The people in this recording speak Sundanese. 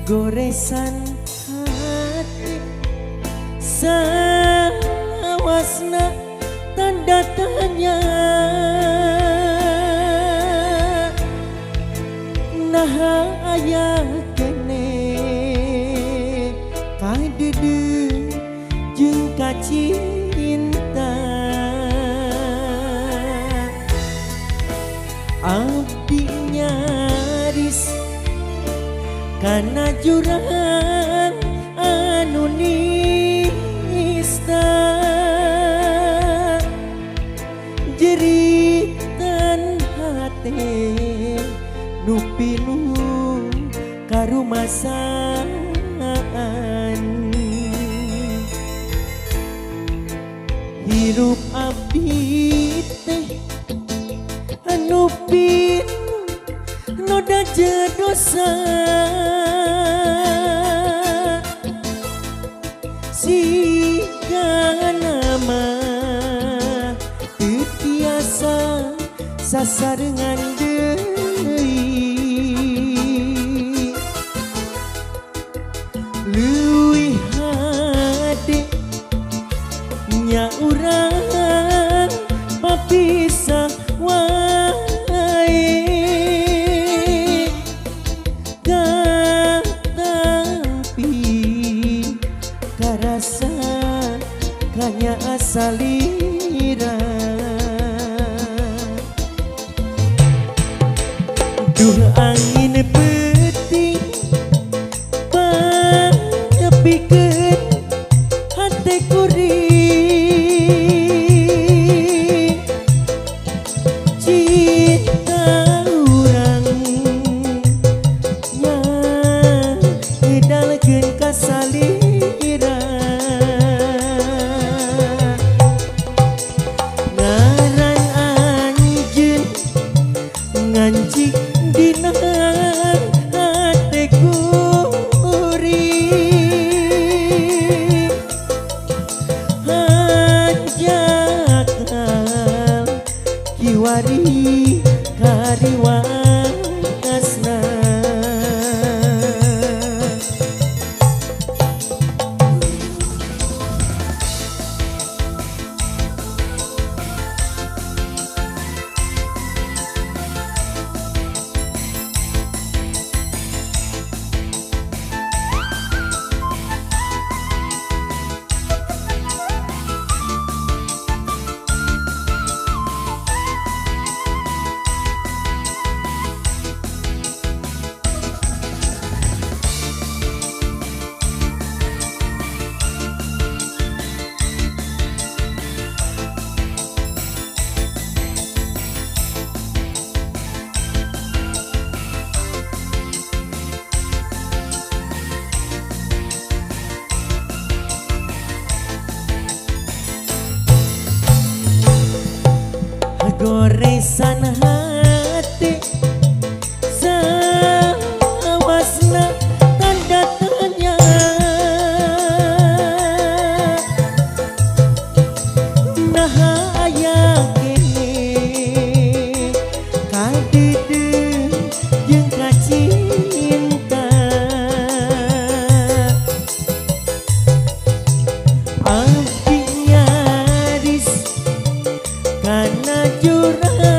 goresan hati sawasna tanda tanya nah aya kene kadede jeung kacinta abdi nyaris kana jurang anu nista jeritan hate nu pinuh karumasaan hirup abdi teh anu pinuh noda dosa siga nama teu tiasa sasarengan deui leuwih hade nya urang papisah wae tapi karasa kanya asalira duh angin peuting pangepikeun hate kuring cinta urang nya ngedalkeun ka salira ngaran anjeun ngancik dina hate kuring hanjakal kiwari kariwasna goresan hati sawasna tanda tanya nah aya kene kadede jeung kacinta abdi nyaris kana jurang